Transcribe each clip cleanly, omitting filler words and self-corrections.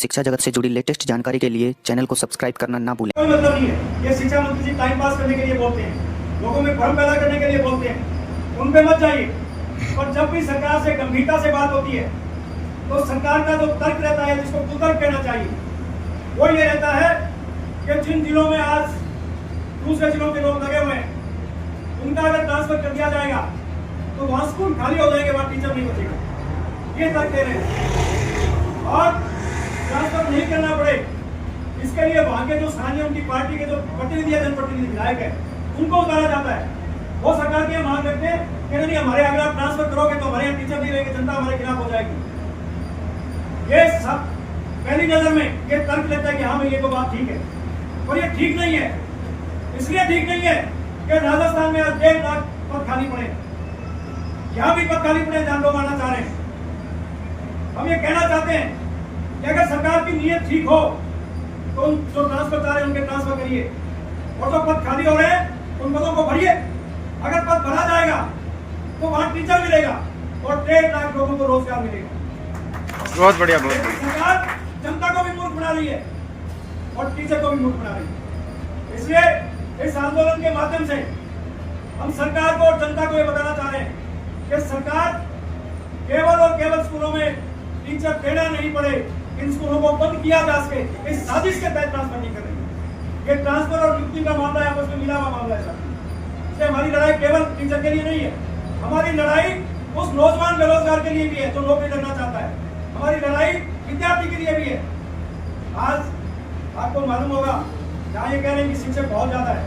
शिक्षा जगत से जुड़ी लेटेस्ट जानकारी के लिए चैनल को सब्सक्राइब करना ना भूलें। कोई मतलब नहीं है। ये शिक्षा मंत्री जी टाइम पास करने के लिए बोलते हैं, लोगों में भ्रम पैदा करने के लिए बोलते हैं, उन पे मत जाइए। और जब भी सरकार से गंभीरता से बात होती है तो सरकार का जो तर्क रहता है, जिसको कुतर्क कहना चाहिए, वो ये रहता है कि जिन जिलों में आज दूसरे जिलों के लोग लगे हुए हैं, उनका अगर ट्रांसफर कर दिया जाएगा तो वहां स्कूल खाली हो जाएंगे, वहां टीचर नहीं बचेगा। ये तर्क दे रहे हैं। और ट्रांसफर नहीं करना पड़े, इसके लिए वहां के जो स्थानीय उनकी पार्टी के जो प्रतिनिधि है, जनप्रतिनिधि विधायक है, उनको उतारा जाता है। वो सरकार की मांग करते हैं कि नहीं, हमारे अगर आप ट्रांसफर करोगे तो हमारे यहाँ टीचर नहीं रहेंगे, जनता हमारे खिलाफ हो जाएगी। ये सब पहली नजर में ये तर्क लगता है कि हाँ भाई ये तो बात ठीक है, और ये ठीक नहीं है। इसलिए ठीक नहीं है कि राजस्थान में आज 1.5 लाख पद खाली पड़े, यहाँ भी पद खाली पड़े, जहां लोग आना चाह रहे हैं। हम ये कहना चाहते हैं कि अगर सरकार की नीयत ठीक हो तो जो ट्रांसफर चाह रहे हैं उनके ट्रांसफर करिए, और जो पद खाली हो रहे हैं उन पदों को भरिए। अगर पद भरा जाएगा तो वहां टीचर मिलेगा और 1.5 लाख लोगों को रोजगार मिलेगा। बहुत बढ़िया, बहुत बढ़िया। सरकार जनता को भी मूर्ख बना रही है और टीचर को भी मूर्ख बना रही है। इसलिए इस आंदोलन के माध्यम से हम सरकार को और जनता को ये बताना चाह रहे हैं कि सरकार केवल और केवल स्कूलों में टीचर देना नहीं पड़े, इन स्कूलों को बंद किया जा सके, इस साजिश के तहत ट्रांसफर नहीं कर रही। ये ट्रांसफर और नियुक्ति का मामला है, आपस में मिला हुआ मामला है। इसलिए हमारी लड़ाई केवल टीचर के लिए नहीं है, हमारी लड़ाई उस नौजवान बेरोजगार के लिए भी है जो नौकरी करना चाहता है, हमारी लड़ाई विद्यार्थी के लिए भी है। आज आपको मालूम होगा, जहाँ ये कह रहे हैं कि शिक्षक बहुत ज्यादा है,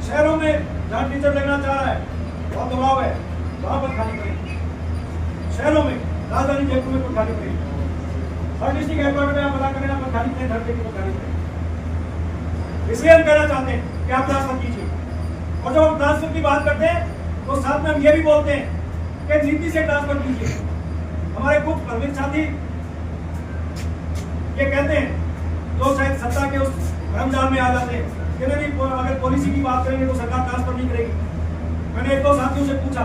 शहरों में जहाँ टीचर लगना चाह रहा है, बहुत दबाव है, वहां पर खाली करें। शहरों में, राजधानी जयपुर में तो खाली करें, हर डिस्ट्रिक्ट हेडक्वार्टर में आप पता करें, आप खाली करें, हर जगह को खाली करें। इसलिए हम कहना चाहते हैं कि आप ट्रांसफर कीजिए। और जब हम ट्रांसफर की बात करते हैं तो साथ में हम ये भी बोलते हैं कि नीति से ट्रांसफर कीजिए। हमारे कुछ प्रवीण साथी ये कहते हैं, जो शायद सत्ता के उस भ्रमजाल में आ जाते हैं कि नहीं, अगर पॉलिसी की बात करेंगे तो सरकार ट्रांसफर नहीं करेगी। मैंने एक दो साथियों से पूछा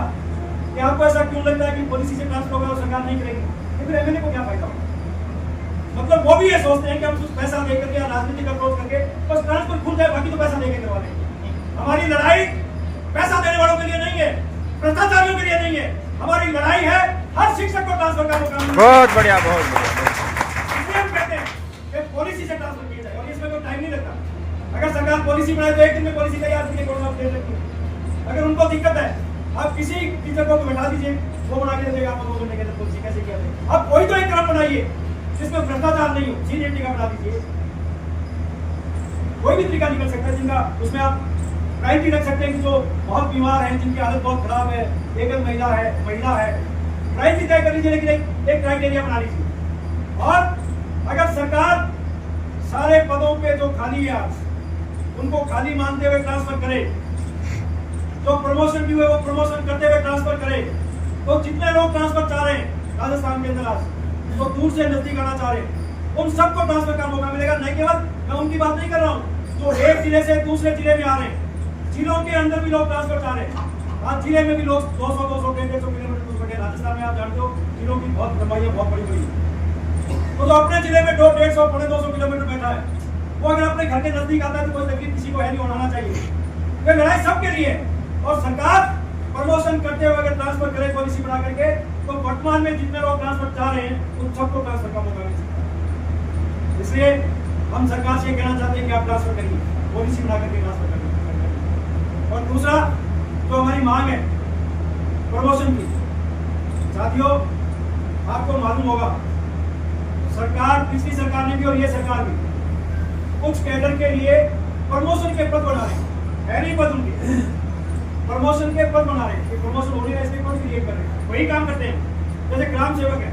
कि आपको ऐसा क्यों लगता है कि पॉलिसी से ट्रांसफर होगा और सरकार नहीं करेगी, फिर एमएलए को क्या फायदा होगा? मतलब वो भी ये सोचते हैं कि हम कुछ पैसा देकर के या राजनीतिक अप्रोच करके बस ट्रांसफर खुल जाए, बाकी तो पैसा देकर करवा लेंगे। हमारी लड़ाई पैसा देने वालों के लिए नहीं है, भ्रष्टाचारियों के लिए नहीं है, हमारी लड़ाई है हर शिक्षक को ट्रांसफर का मौका मिले। बहुत बढ़िया, बहुत बढ़िया। इसलिए हम कहते हैं कि पॉलिसी से ट्रांसफर किया जाए, और इसमें कोई टाइम नहीं लगता। अगर सरकार पॉलिसी बनाए तो एक दिन में पॉलिसी तैयार करके गवर्नमेंट दे सकती है। अगर उनको दिक्कत है, आप किसी टीचर को बैठा दीजिए, वो बना के देगा आपको 2 घंटे के अंदर पॉलिसी कैसे किया जाए। आप कोई तो एक क्रम बनाइए जिसमें भ्रष्टाचार नहीं हो, सीनियरिटी का बना दीजिए। कोई भी तरीका निकल सकता है जिनका, उसमें आप क्राइटेरिया रख सकते हैं कि जो बहुत बीमार हैं, जिनकी हालत बहुत खराब है, एकल महिला है, क्राइटेरिया तय कर लीजिए, लेकिन एक क्राइटेरिया बना लीजिए। और अगर सरकार सारे पदों पे जो खाली है उनको खाली मानते हुए ट्रांसफर करे, जो प्रमोशन भी हुए वो प्रमोशन करते हुए ट्रांसफर करे, तो जितने लोग ट्रांसफर चाह रहे हैं राजस्थान के अंदर आज, तो दूर से नजदीक आना चाह रहे हैं, उन सबको ट्रांसफर का मौका मिलेगा। नहीं केवल मैं उनकी बात नहीं कर रहा हूँ जो एक जिले से दूसरे जिले में आ रहे हैं, जिलों के अंदर भी लोग ट्रांसफर चाह रहे हैं। आज जिले में भी लोग 200, 150 किलोमीटर दूर बैठे। राजस्थान में आप जानते हो जिलों की बहुत लंबाई बहुत बड़ी बड़ी है, तो जो अपने जिले में 150, 250 किलोमीटर बैठा है, वो अगर अपने घर के नजदीक आता है तो कोई तकलीफ किसी को है नहीं, होना चाहिए। ये लड़ाई सबके लिए, और सरकार प्रमोशन करते हुए अगर ट्रांसफर करे पॉलिसी बना करके, तो वर्तमान में जितने लोग ट्रांसफर चाह रहे हैं उन सबको ट्रांसफर का मौका मिल सकता है। इसलिए हम सरकार से कहना चाहते हैं कि आप ट्रांसफर करिए, पॉलिसी बना करके ट्रांसफर करिए। और दूसरा जो हमारी मांग है प्रमोशन की, साथियों आपको मालूम होगा सरकार, पिछली सरकार ने भी और ये सरकार भी कुछ कैडर के लिए प्रमोशन के पद बना रहे हैं, नहीं पद उनके, प्रमोशन के पद बना रहे हैं। प्रमोशन हो रही है, इसके पद क्रिएट कर रहे हैं, वही काम करते हैं। जैसे ग्राम सेवक है,